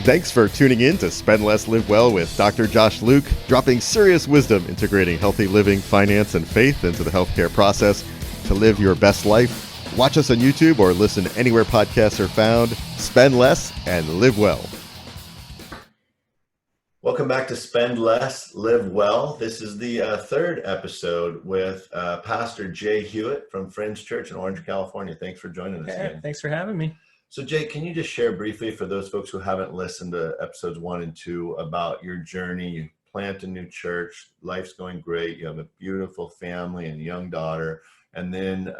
Thanks for tuning in to Spend Less, Live Well with Dr. Josh Luke, dropping serious wisdom, integrating healthy living, finance, and faith into the healthcare process to live your best life. Watch us on YouTube or listen anywhere podcasts are found. Spend less and live well. Welcome back to Spend Less, Live Well. This is the third episode with Pastor Jay Hewitt from Friends Church in Orange, California. Thanks for joining us again. Thanks for having me. So Jay, can you just share briefly for those folks who haven't listened to episodes 1 and 2 about your journey? You plant a new church, life's going great, you have a beautiful family and young daughter, and then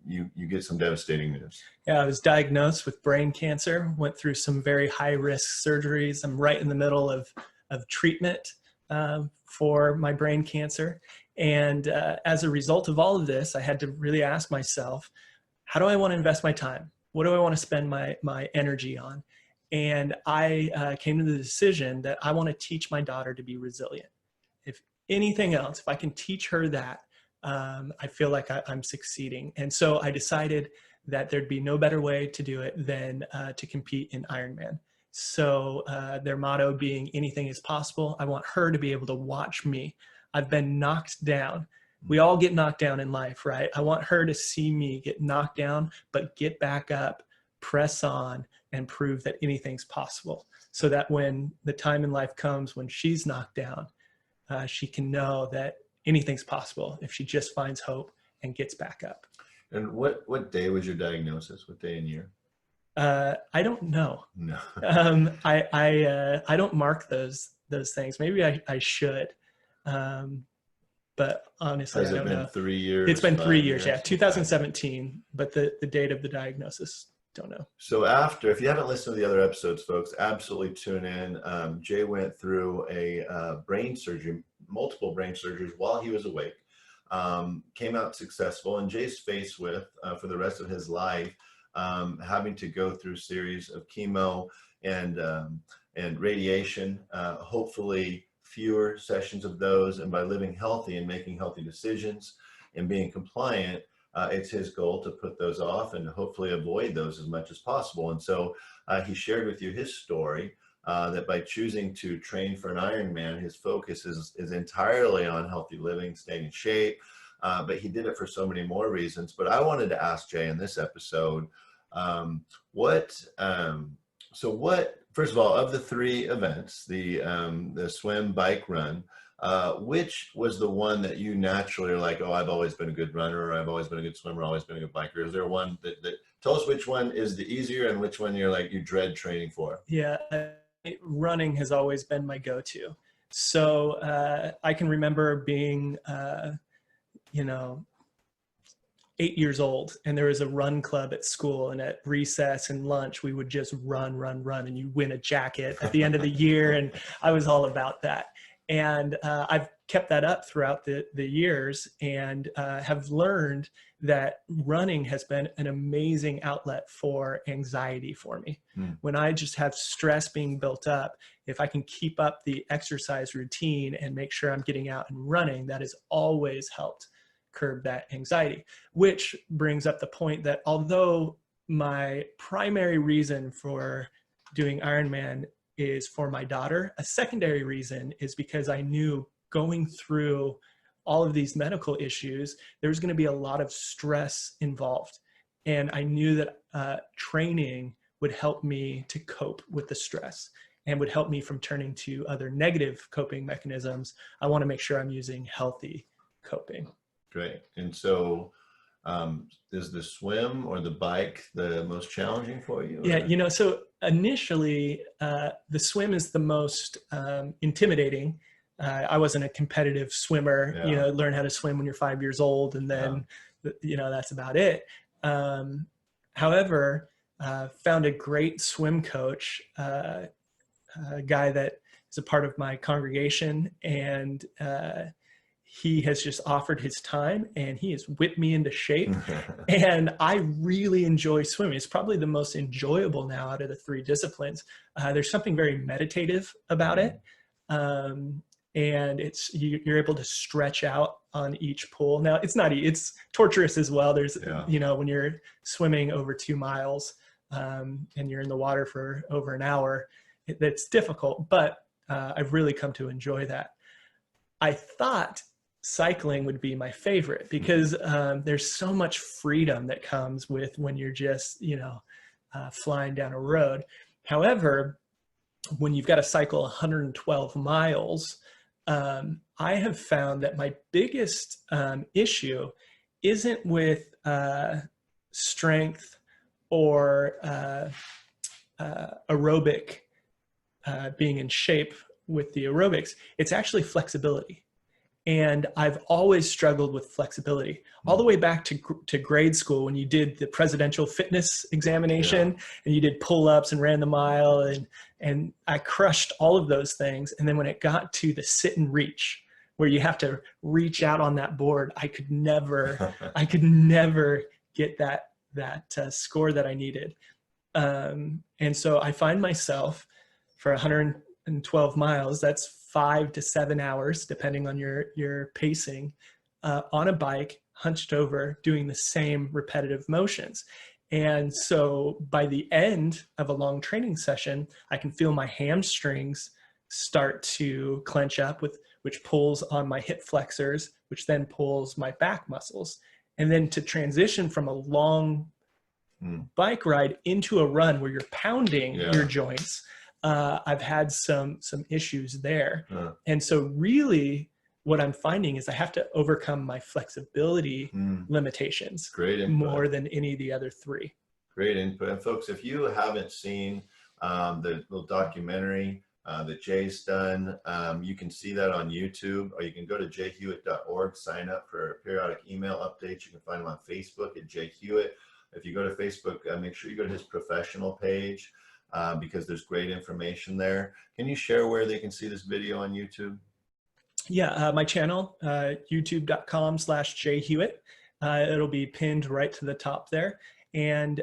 you get some devastating news. Yeah, I was diagnosed with brain cancer, went through some very high-risk surgeries. I'm right in the middle of treatment for my brain cancer. And as a result of all of this, I had to really ask myself, how do I want to invest my time? What do I want to spend my energy on? And I came to the decision that I want to teach my daughter to be resilient. If anything else, if I can teach her that, I feel like I'm succeeding. And so I decided that there'd be no better way to do it than to compete in Ironman. So their motto being anything is possible. I want her to be able to watch me. I've been knocked down. We all get knocked down in life, right? I want her to see me get knocked down, but get back up, press on, and prove that anything's possible. So that when the time in life comes when she's knocked down, she can know that anything's possible if she just finds hope and gets back up. And what day was your diagnosis? What day and year? I don't know. No. I don't mark those things. Maybe I should. But honestly, I don't know. Has it been 3 years? It's been 3 years, yeah. 2017, but the date of the diagnosis, don't know. So if you haven't listened to the other episodes, folks, absolutely tune in. Jay went through a brain surgery, multiple brain surgeries while he was awake, came out successful, and Jay's faced with, for the rest of his life, having to go through a series of chemo and radiation, hopefully fewer sessions of those, and by living healthy and making healthy decisions and being compliant, it's his goal to put those off and hopefully avoid those as much as possible. And so he shared with you his story, that by choosing to train for an Ironman, his focus is entirely on healthy living, staying in shape, but he did it for so many more reasons. But I wanted to ask Jay in this episode, first of all, of the 3 events, the swim, bike, run, which was the one that you naturally are like, oh, I've always been a good runner, or I've always been a good swimmer, always been a good biker? Is there one that tell us which one is the easier and which one you're like, you dread training for? Yeah, running has always been my go-to. So I can remember being, 8 years old, and there was a run club at school, and at recess and lunch we would just run, and you win a jacket at the end of the year, and I was all about that. And I've kept that up throughout the years, and have learned that running has been an amazing outlet for anxiety for me. When I just have stress being built up, if I can keep up the exercise routine and make sure I'm getting out and running, that has always helped curb that anxiety. Which brings up the point that although my primary reason for doing Ironman is for my daughter, a secondary reason is because I knew going through all of these medical issues, there was going to be a lot of stress involved. And I knew that training would help me to cope with the stress and would help me from turning to other negative coping mechanisms. I want to make sure I'm using healthy coping. Great. And so is the swim or the bike the most challenging for you? Yeah, so initially the swim is the most intimidating. I wasn't a competitive swimmer, learn how to swim when you're 5 years old, and then, that's about it. However, found a great swim coach, a guy that is a part of my congregation, and he has just offered his time, and he has whipped me into shape. And I really enjoy swimming. It's probably the most enjoyable now out of the 3 disciplines. There's something very meditative about it. And you're able to stretch out on each pool. Now it's torturous as well. There's, when you're swimming over 2 miles, and you're in the water for over an hour, That's difficult, but I've really come to enjoy that. I thought cycling would be my favorite because there's so much freedom that comes with when you're just, flying down a road. However, when you've got to cycle 112 miles, I have found that my biggest issue isn't with strength or aerobic, being in shape with the aerobics. It's actually flexibility. And I've always struggled with flexibility all the way back to grade school when you did the presidential fitness examination and you did pull-ups and ran the mile, and I crushed all of those things. And then when it got to the sit and reach, where you have to reach out on that board, I could never get that score that I needed. And so I find myself for 112 miles, that's 5 to 7 hours, depending on your pacing, on a bike, hunched over, doing the same repetitive motions. And so by the end of a long training session, I can feel my hamstrings start to clench up, which pulls on my hip flexors, which then pulls my back muscles. And then to transition from a long bike ride into a run where you're pounding your joints, I've had some issues there. And so really what I'm finding is I have to overcome my flexibility limitations more than any of the other three. Great input. And folks, if you haven't seen the little documentary that Jay's done, you can see that on YouTube, or you can go to jayhewitt.org, sign up for periodic email updates. You can find him on Facebook at Jay Hewitt. If you go to Facebook, make sure you go to his professional page, because there's great information there. Can you share where they can see this video on YouTube? Yeah, my channel, youtube.com/Jay Hewitt. It'll be pinned right to the top there. And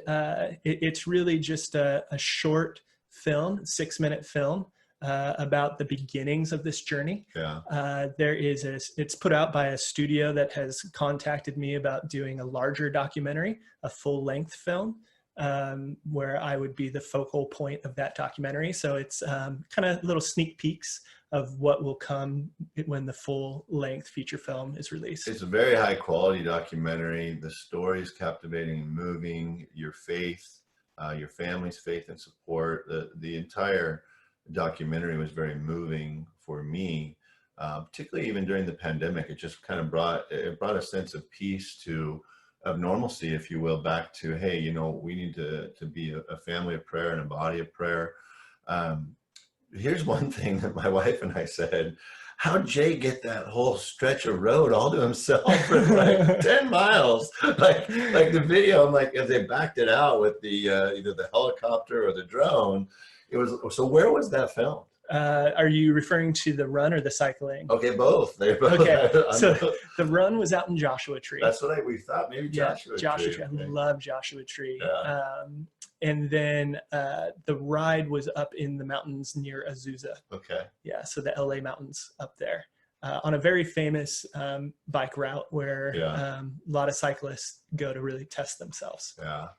it's really just a short film, 6-minute film, about the beginnings of this journey. It's put out by a studio that has contacted me about doing a larger documentary, a full-length film, where I would be the focal point of that documentary. So it's kind of little sneak peeks of what will come when the full-length feature film is released. It's a very high-quality documentary. The story is captivating and moving. Your faith, your family's faith and support. The entire documentary was very moving for me, particularly even during the pandemic. It just kind of brought a sense of peace of normalcy, if you will, back to, hey, we need to be a family of prayer and a body of prayer. Here's one thing that my wife and I said: how'd Jay get that whole stretch of road all to himself for like 10 miles? Like the video, I'm like, as they backed it out with the either the helicopter or the drone, it was. So where was that filmed? Are you referring to the run or the cycling? Okay, both. They're both. Okay, so the run was out in Joshua Tree. That's what we thought. Maybe Joshua Tree. Joshua Tree. I love Joshua Tree. Yeah. And then the ride was up in the mountains near Azusa. Okay. Yeah, so the LA mountains up there, on a very famous bike route where a lot of cyclists go to really test themselves. Yeah.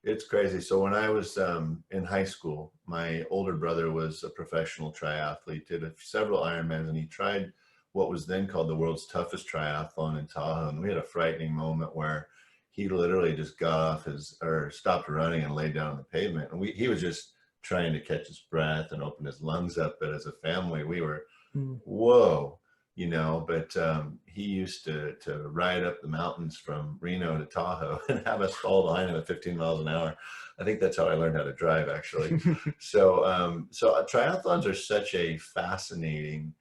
It's crazy. So when I was in high school, my older brother was a professional triathlete, did several Ironmans, and he tried what was then called the world's toughest triathlon in Tahoe. And we had a frightening moment where he literally just got off stopped running and laid down on the pavement. And he was just trying to catch his breath and open his lungs up. But as a family, we were, whoa. But he used to ride up the mountains from Reno to Tahoe and have us follow behind him at 15 miles an hour. I think that's how I learned how to drive, actually. So triathlons are such a fascinating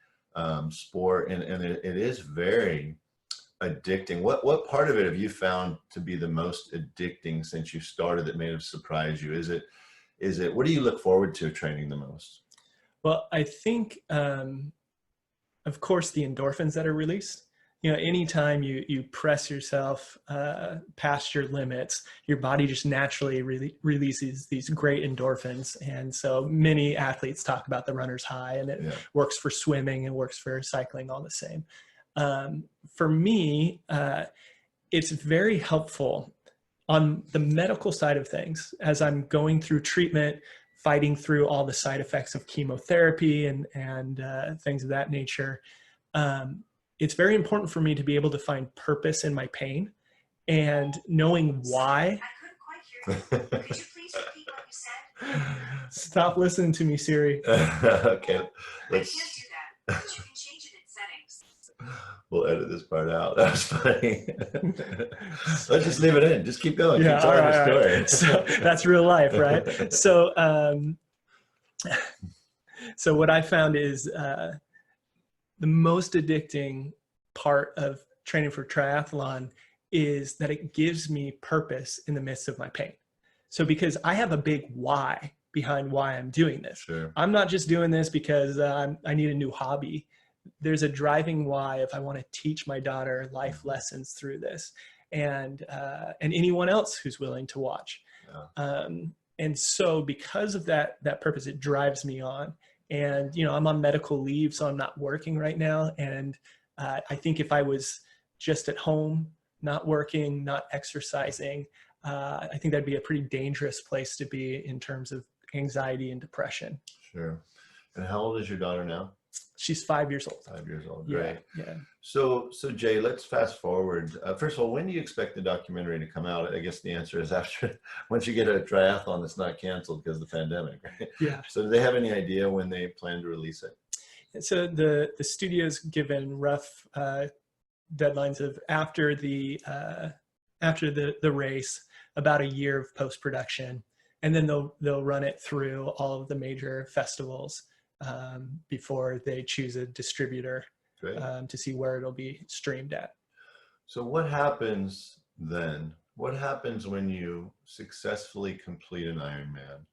sport, and it is very addicting. What part of it have you found to be the most addicting since you started that may have surprised you? Is it what do you look forward to training the most? Well, I think of course, the endorphins that are released. Anytime you press yourself past your limits, your body just naturally releases these great endorphins. And so many athletes talk about the runner's high, and it works for swimming and works for cycling all the same. For me, it's very helpful on the medical side of things as I'm going through treatment fighting through all the side effects of chemotherapy and things of that nature, it's very important for me to be able to find purpose in my pain and knowing why. I couldn't quite hear you. Could you please repeat what you said? Stop listening to me, Siri. Okay, I can't let's. do that, but you can change it in settings. We'll edit this part out. That was funny. Let's just leave it in. Just keep going. Yeah, Keep telling all the right. story. So that's real life, right? So, so what I found is the most addicting part of training for triathlon is that it gives me purpose in the midst of my pain. So because I have a big why behind why I'm doing this. Sure. I'm not just doing this because I need a new hobby. There's a driving why if I want to teach my daughter life lessons through this, and anyone else who's willing to watch. Yeah. And so because of that purpose, it drives me on. And, you know, I'm on medical leave, so I'm not working right now. And I think if I was just at home, not working, not exercising, I think that'd be a pretty dangerous place to be in terms of anxiety and depression. Sure. And how old is your daughter now? She's 5 years old. 5 years old. Great. Yeah. So Jay, let's fast forward. First of all, when do you expect the documentary to come out? I guess the answer is after, once you get a triathlon that's not canceled because of the pandemic, right? Yeah. So do they have any idea when they plan to release it? So the studio's given rough deadlines of after the race, about a year of post-production, and then they'll run it through all of the major festivals before they choose a distributor to see where it'll be streamed at. So what happens then? What happens when you successfully complete an Ironman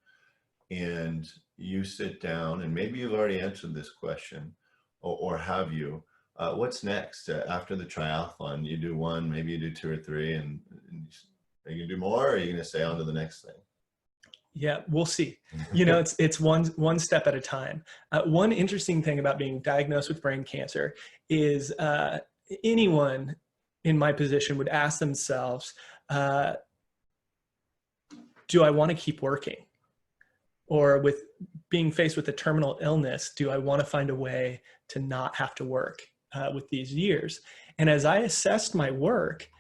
and you sit down, and maybe you've already answered this question, or have you? What's next after the triathlon? You do one, maybe you do two or three, and are you gonna do more, or are you gonna stay on to the next thing? Yeah, we'll see. You know, it's one step at a time. One interesting thing about being diagnosed with brain cancer is anyone in my position would ask themselves, do I want to keep working? Or with being faced with a terminal illness, do I want to find a way to not have to work with these years? And as I assessed my work,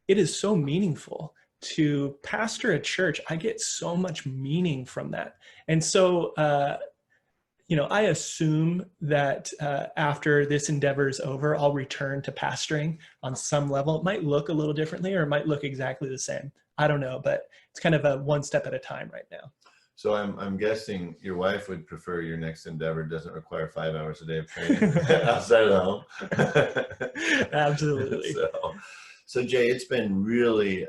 it is so meaningful. To pastor a church, I get so much meaning from that. And so, you know, I assume that after this endeavor is over, I'll return to pastoring on some level. It might look a little differently, or it might look exactly the same. I don't know, but it's kind of a one step at a time right now. So I'm guessing your wife would prefer your next endeavor doesn't require 5 hours a day of training outside of the home. Absolutely. So Jay, it's been really,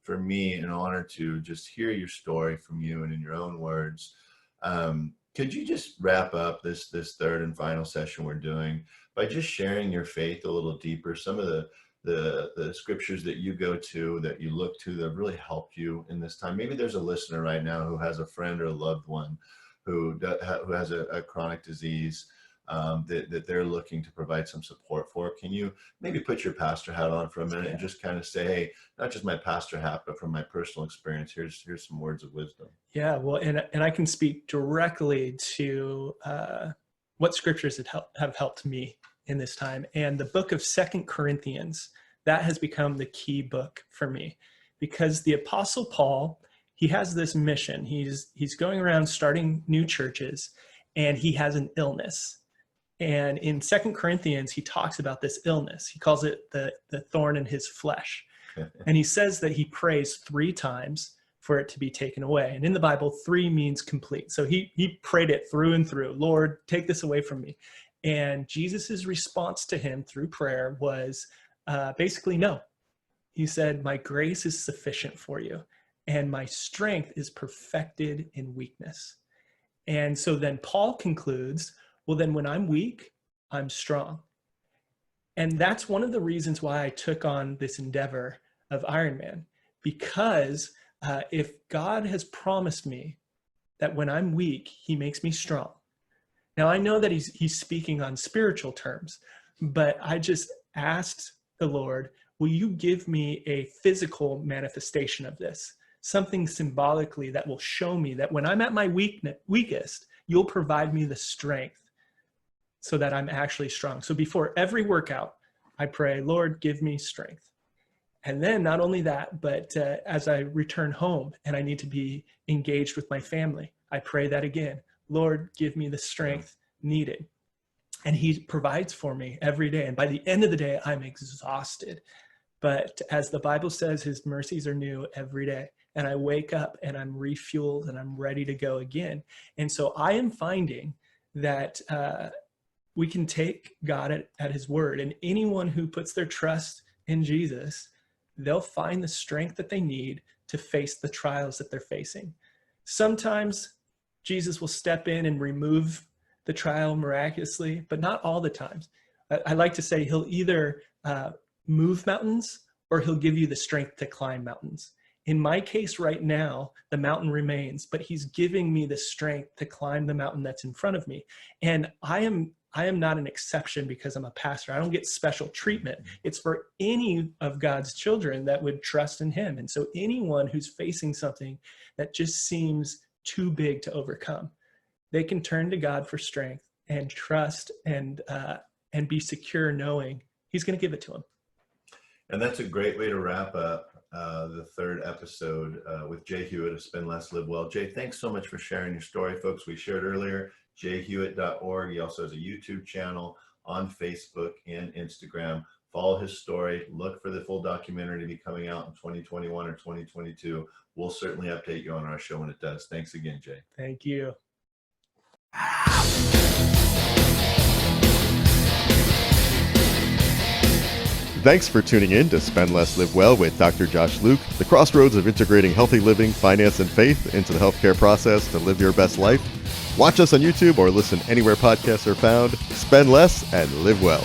for me, an honor to just hear your story from you and in your own words. Could you just wrap up this third and final session we're doing by just sharing your faith a little deeper, some of the scriptures that you go to, that you look to, that have really helped you in this time? Maybe there's a listener right now who has a friend or a loved one who has a chronic disease that they're looking to provide some support for. Can you maybe put your pastor hat on for a minute and just kind of say, hey, not just my pastor hat, but from my personal experience, here's some words of wisdom. Yeah, well, and I can speak directly to what scriptures have helped me in this time. And the book of 2 Corinthians, that has become the key book for me, because the Apostle Paul, he has this mission. He's going around starting new churches, and he has an illness. And in 2 Corinthians, he talks about this illness. He calls it the thorn in his flesh. And he says that he prays 3 times for it to be taken away. And in the Bible, 3 means complete. So he prayed it through and through. Lord, take this away from me. And Jesus's response to him through prayer was basically no. He said, my grace is sufficient for you, and my strength is perfected in weakness. And so then Paul concludes, well, then when I'm weak, I'm strong. And that's one of the reasons why I took on this endeavor of Ironman, because if God has promised me that when I'm weak, he makes me strong. Now, I know that he's speaking on spiritual terms, but I just asked the Lord, will you give me a physical manifestation of this something symbolically that will show me that when I'm at my weakest, you'll provide me the strength so that I'm actually strong. So before every workout, I pray, Lord, give me strength. And then not only that, but as I return home and I need to be engaged with my family, I pray that again, Lord, give me the strength needed. And he provides for me every day. And by the end of the day, I'm exhausted. But as the Bible says, his mercies are new every day. And I wake up and I'm refueled and I'm ready to go again. And so I am finding that we can take God at his word. And anyone who puts their trust in Jesus, they'll find the strength that they need to face the trials that they're facing. Sometimes Jesus will step in and remove the trial miraculously, but not all the times. I like to say he'll either move mountains or he'll give you the strength to climb mountains. In my case right now, the mountain remains, but he's giving me the strength to climb the mountain that's in front of me. And I am not an exception because I'm a pastor. I don't get special treatment. It's for any of God's children that would trust in him. And so anyone who's facing something that just seems too big to overcome, they can turn to God for strength and trust and be secure knowing he's going to give it to them. And that's a great way to wrap up the third episode with Jay Hewitt of Spend Less, Live Well. Jay, thanks so much for sharing your story, folks. We shared earlier, jayhewitt.org. He also has a YouTube channel on Facebook and Instagram. Follow his story. Look for the full documentary to be coming out in 2021 or 2022. We'll certainly update you on our show when it does. Thanks again, Jay. Thank you. Thanks for tuning in to Spend Less, Live Well with Dr. Josh Luke, the crossroads of integrating healthy living, finance, and faith into the healthcare process to live your best life. Watch us on YouTube or listen anywhere podcasts are found. Spend less and live well.